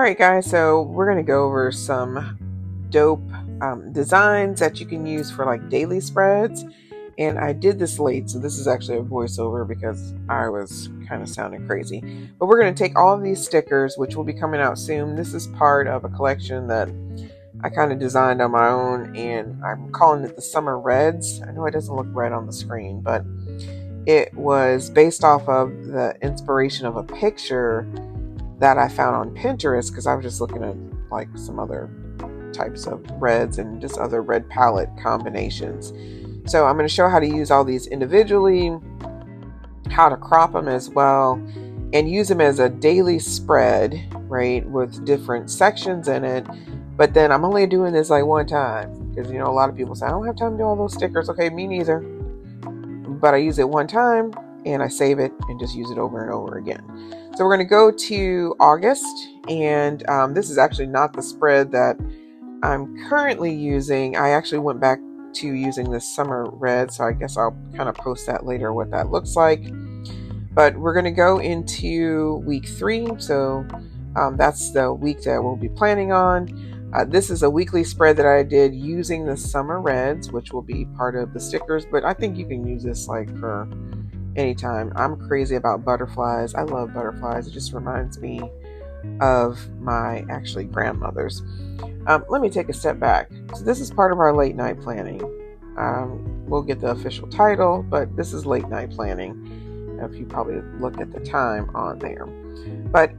All right, guys, so we're going to go over some dope designs that you can use for like daily spreads. And I did this late, so this is actually a voiceover because I was kind of sounding crazy. But we're going to take all of these stickers, which will be coming out soon. This is part of a collection that I kind of designed on my own, and I'm calling it the Summer Reds. I know it doesn't look red on the screen, but it was based off of the inspiration of a picture that I found on Pinterest because I was just looking at like some other types of reds and just other red palette combinations. So I'm going to show how to use all these individually, how to crop them as well, and use them as a daily spread, right, with different sections in it. But then I'm only doing this like one time because, a lot of people say, I don't have time to do all those stickers. Okay, me neither. But I use it one time and I save it and just use it over and over again. So we're going to go to August, and this is actually not the spread that I'm currently using. I actually went back to using this Summer Red, so I guess I'll kind of post that later what that looks like. But we're going to go into week 3, so that's the week that we'll be planning on. This is a weekly spread that I did using the Summer Reds, which will be part of the stickers, but I think you can use this like for anytime. I'm crazy about butterflies. I love butterflies. It just reminds me of my actually grandmother's. Let me take a step back. So this is part of our late night planning. We'll get the official title, but this is late night planning. If you probably look at the time on there. But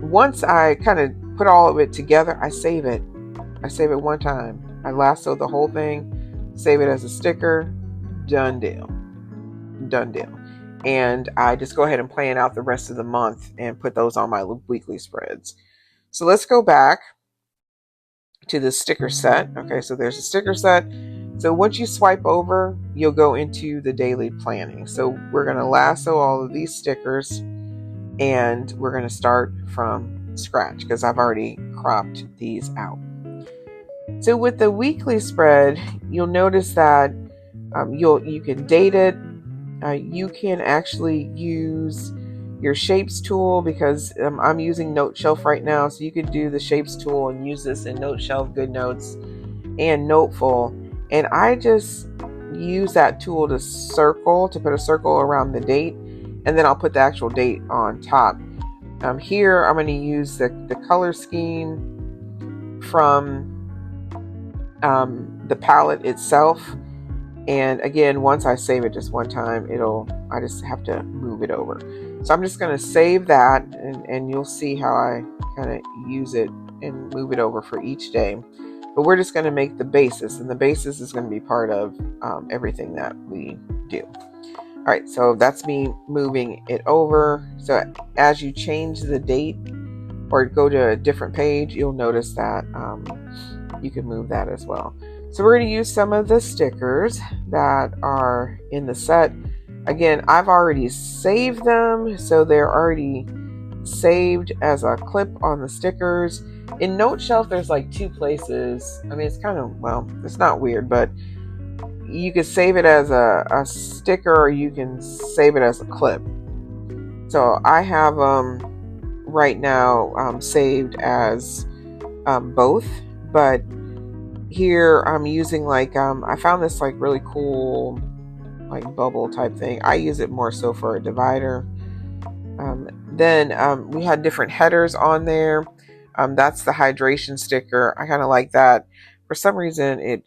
once I kind of put all of it together, I save it. I save it one time. I lasso the whole thing, save it as a sticker, done deal. Done deal. And I just go ahead and plan out the rest of the month and put those on my weekly spreads. So let's go back to the sticker set. Okay, so there's a sticker set. So once you swipe over, you'll go into the daily planning. So we're going to lasso all of these stickers, and we're going to start from scratch because I've already cropped these out. So with the weekly spread, you'll notice that you can date it. You can actually use your shapes tool because I'm using Note Shelf right now. So you could do the shapes tool and use this in Note Shelf, Good Notes, and Noteful. And I just use that tool to put a circle around the date, and then I'll put the actual date on top. Here I'm going to use the color scheme from the palette itself. And again, once I save it just one time, I just have to move it over. So I'm just going to save that, and you'll see how I kind of use it and move it over for each day. But we're just going to make the basis, and the basis is going to be part of everything that we do. All right, so that's me moving it over. So as you change the date or go to a different page, you'll notice that you can move that as well. So we're going to use some of the stickers that are in the set. Again, I've already saved them, so they're already saved as a clip on the stickers. In Note Shelf, there's like 2 places. I mean, it's kind of, it's not weird, but you can save it as a sticker, or you can save it as a clip. So I have right now saved as both, but here I'm using like I found this like really cool like bubble type thing. I use it more so for a divider. Then we had different headers on there. That's the hydration sticker. I kind of like that. For some reason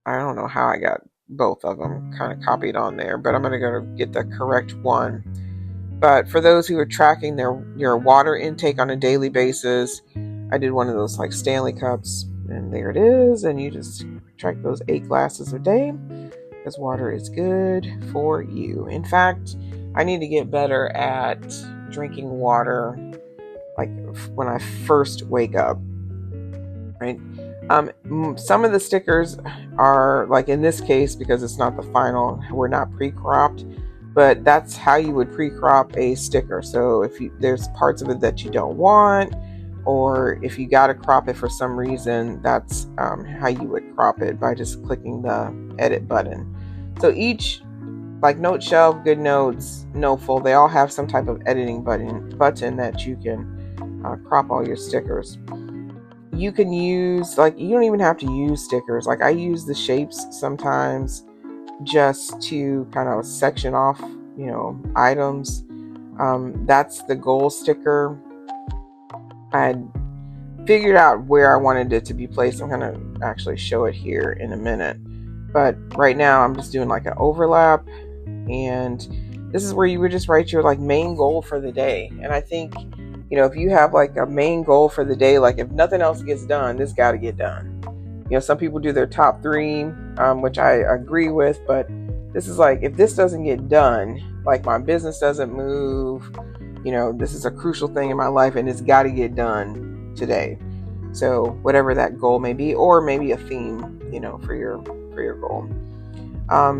I don't know how I got both of them kind of copied on there, but I'm going to go get the correct one. But for those who are tracking your water intake on a daily basis, I did one of those like Stanley cups. And there it is, and you just track those 8 glasses a day because water is good for you. In fact, I need to get better at drinking water like when I first wake up, right? Some of the stickers are like in this case, because it's not the final, we're not pre-cropped, but that's how you would pre-crop a sticker. So if there's parts of it that you don't want, or if you got to crop it for some reason, that's how you would crop it, by just clicking the edit button. So each, like Note Shelf, Good Notes, Noteful, they all have some type of editing button that you can crop all your stickers. You can use, like, you don't even have to use stickers. Like, I use the shapes sometimes just to kind of section off, items. That's the goal sticker. I figured out where I wanted it to be placed. I'm going to actually show it here in a minute. But right now I'm just doing like an overlap, and this is where you would just write your like main goal for the day. And I think, if you have like a main goal for the day, like if nothing else gets done, this got to get done. Some people do their top 3, which I agree with, but this is like, if this doesn't get done, like my business doesn't move, this is a crucial thing in my life and it's got to get done today. So whatever that goal may be, or maybe a theme, for your goal. I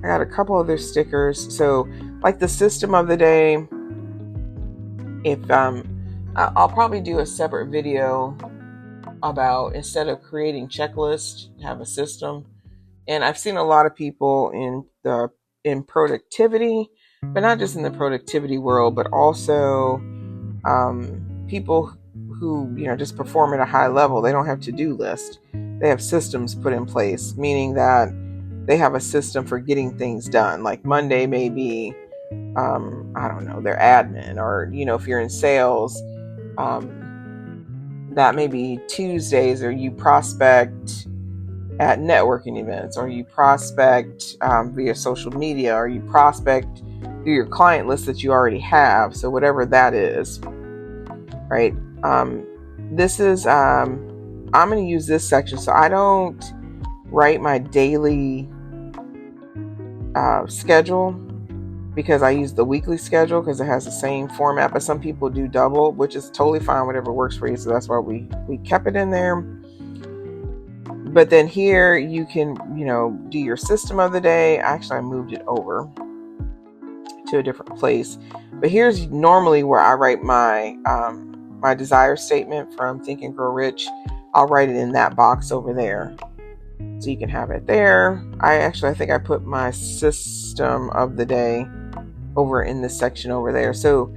got a couple other stickers. So like the system of the day, if I'll probably do a separate video about, instead of creating checklists, have a system. And I've seen a lot of people in productivity, but not just in the productivity world, but also people who just perform at a high level. They don't have to-do lists. They have systems put in place, meaning that they have a system for getting things done. Like Monday may be I don't know, their admin, or if you're in sales, that may be Tuesdays, or you prospect at networking events, or you prospect via social media, or you prospect through your client list that you already have. So whatever that is, right? This is I'm going to use this section, so I don't write my daily schedule, because I use the weekly schedule because it has the same format, but some people do double, which is totally fine, whatever works for you. So that's why we kept it in there. But then here you can, do your system of the day. Actually, I moved it over to a different place. But here's normally where I write my my desire statement from Think and Grow Rich. I'll write it in that box over there, so you can have it there. I think I put my system of the day over in this section over there. So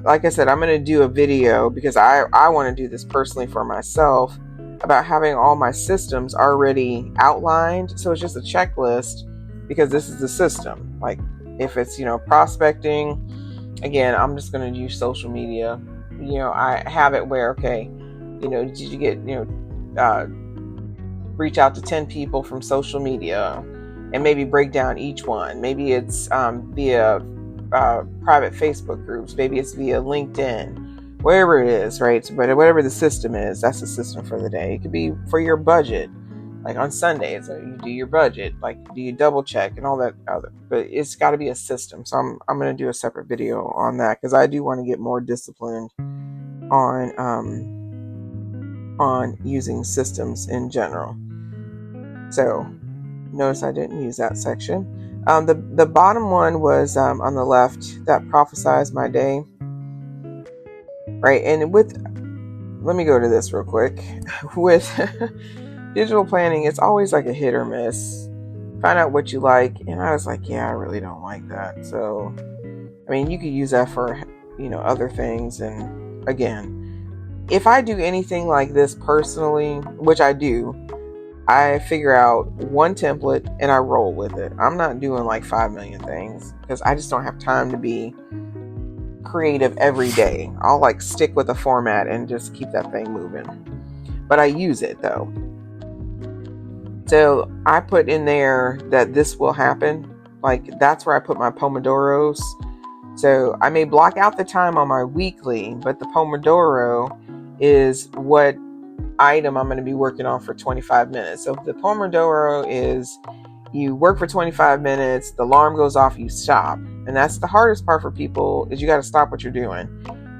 like I said, I'm going to do a video because I want to do this personally for myself, about having all my systems already outlined. So it's just a checklist, because this is the system. Like if it's, prospecting, again, I'm just going to use social media. I have it where, okay, did you get, reach out to 10 people from social media, and maybe break down each one. Maybe it's via private Facebook groups. Maybe it's via LinkedIn, wherever it is, right? So, but whatever the system is, that's the system for the day. It could be for your budget, like on Sundays, so you do your budget, like do you double check and all that other. But it's got to be a system. So I'm going to do a separate video on that, because I do want to get more disciplined on using systems in general. So notice I didn't use that section. The bottom one was on the left, that prophesies my day, right? And let me go to this real quick. With digital planning, it's always like a hit or miss. Find out what you like. And I was like, yeah, I really don't like that. So, I mean, you could use that for, other things. And again, if I do anything like this personally, which I do, I figure out one template and I roll with it. I'm not doing like 5 million things, because I just don't have time to be creative every day. I'll like stick with a format and just keep that thing moving. But I use it though. So I put in there that this will happen. Like that's where I put my Pomodoros. So I may block out the time on my weekly, but the Pomodoro is what item I'm going to be working on for 25 minutes. So the Pomodoro is, you work for 25 minutes, the alarm goes off, you stop. And that's the hardest part for people, is you got to stop what you're doing.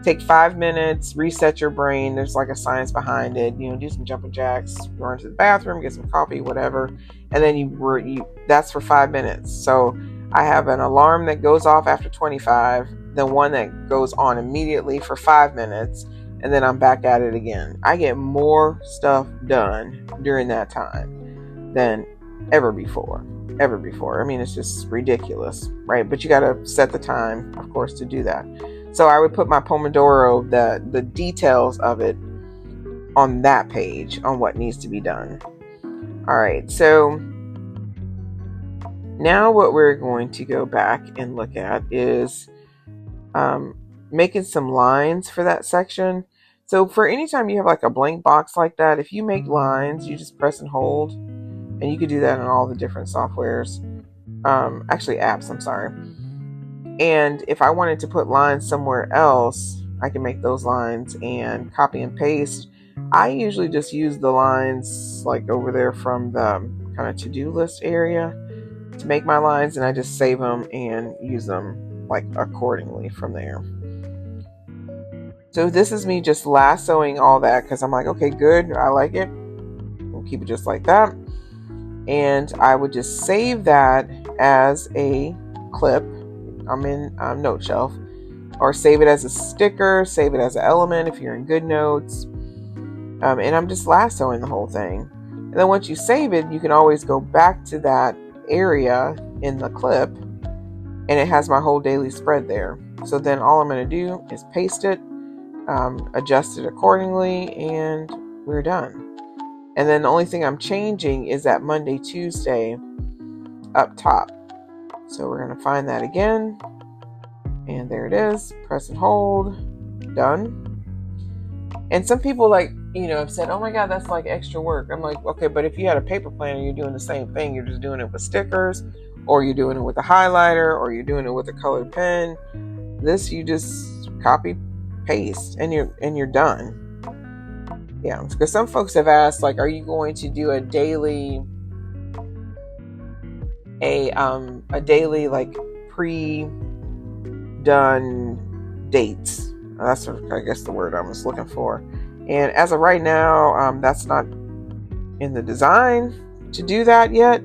Take 5 minutes, reset your brain. There's like a science behind it. Do some jumping jacks, run to the bathroom, get some coffee, whatever. And then you that's for 5 minutes. So I have an alarm that goes off after 25, then one that goes on immediately for 5 minutes, and then I'm back at it again. I get more stuff done during that time than ever before. I mean, it's just ridiculous, right? But you got to set the time, of course, to do that. So I would put my Pomodoro, the details of it on that page on what needs to be done. All right, so now what we're going to go back and look at is making some lines for that section. So for anytime you have like a blank box like that, if you make lines, you just press and hold, and you could do that in all the different softwares. Actually apps, I'm sorry. And if I wanted to put lines somewhere else, I can make those lines and copy and paste. I usually just use the lines like over there from the kind of to-do list area to make my lines, and I just save them and use them like accordingly from there. So this is me just lassoing all that because I'm like, okay, good, I like it. We'll keep it just like that. And I would just save that as a clip. I'm in Note Shelf, or save it as a sticker, save it as an element if you're in GoodNotes. And I'm just lassoing the whole thing. And then once you save it, you can always go back to that area in the clip, and it has my whole daily spread there. So then all I'm going to do is paste it, adjust it accordingly, and we're done. And then the only thing I'm changing is that Monday, Tuesday up top. So we're going to find that again, and there it is. Press and hold, done. And some people have said, oh my God, that's like extra work. I'm like, okay, but if you had a paper planner, you're doing the same thing. You're just doing it with stickers, or you're doing it with a highlighter, or you're doing it with a colored pen. This, you just copy, paste, and you're done. Yeah, because some folks have asked, like, are you going to do a daily like pre-done dates? That's I guess the word I was looking for. And as of right now, that's not in the design to do that yet,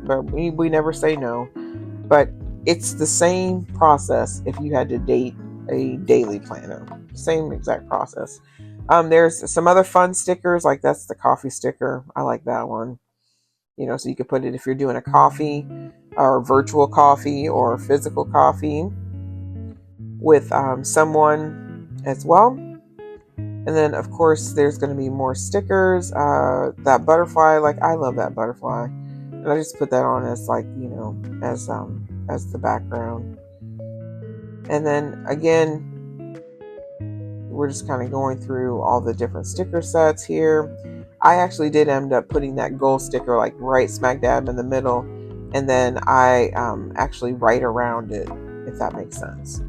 but we never say no. But it's the same process if you had to date a daily planner. Same exact process. There's some other fun stickers, like that's the coffee sticker. I like that one. So you could put it if you're doing a coffee or virtual coffee or physical coffee with someone as well. And then of course there's going to be more stickers. That butterfly, like I love that butterfly, and I just put that on as like as the background. And then again, we're just kind of going through all the different sticker sets here. I actually did end up putting that gold sticker like right smack dab in the middle, and then I actually write around it, if that makes sense.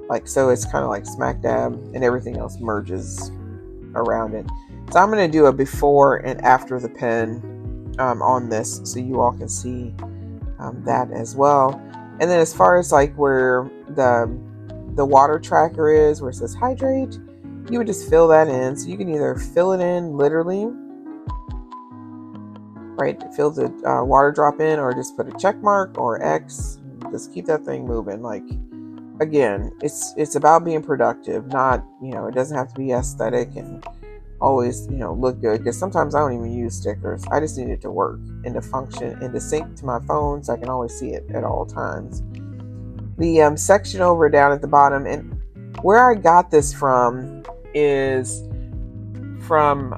Like, so it's kind of like smack dab and everything else merges around it. So I'm going to do a before and after the pen on this, so you all can see that as well. And then as far as like where the water tracker is, where it says hydrate, you would just fill that in. So you can either fill it in literally, right, fill the water drop in, or just put a check mark or X. Just keep that thing moving. Like, again, it's about being productive, not, it doesn't have to be aesthetic and always, look good, because sometimes I don't even use stickers. I just need it to work and to function and to sync to my phone so I can always see it at all times. The section over down at the bottom, and where I got this from is from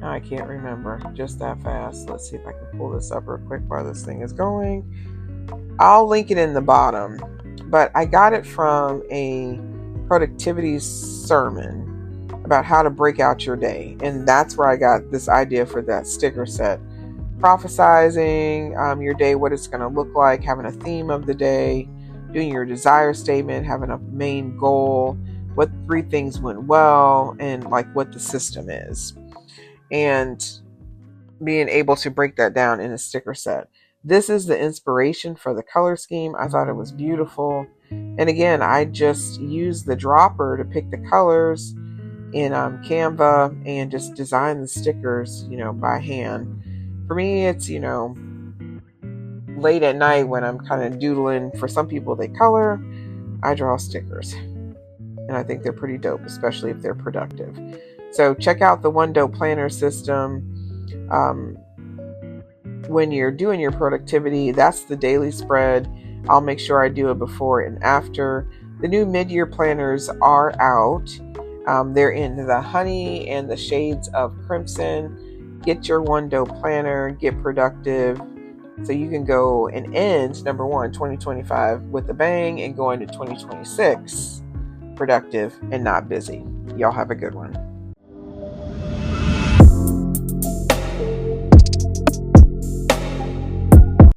I can't remember just that fast. Let's see if I can pull this up real quick while this thing is going. I'll link it in the bottom, but I got it from a productivity sermon about how to break out your day, and that's where I got this idea for that sticker set. Prophesizing your day, what it's going to look like, having a theme of the day, doing your desire statement, having a main goal, what 3 things went well, and like what the system is, and being able to break that down in a sticker set. This is the inspiration for the color scheme. I thought it was beautiful. And again, I just used the dropper to pick the colors in Canva and just design the stickers, by hand. For me, it's, late at night when I'm kind of doodling. For some people, they color. I draw stickers. And I think they're pretty dope, especially if they're productive. So check out the 1DOPEplanner system. When you're doing your productivity, that's the daily spread. I'll make sure I do a before and after. The new mid-year planners are out. They're in the honey and the shades of crimson. Get your 1DOPE planner, get productive, so you can go and end, number one, 2025 with a bang and go into 2026 productive and not busy. Y'all have a good one.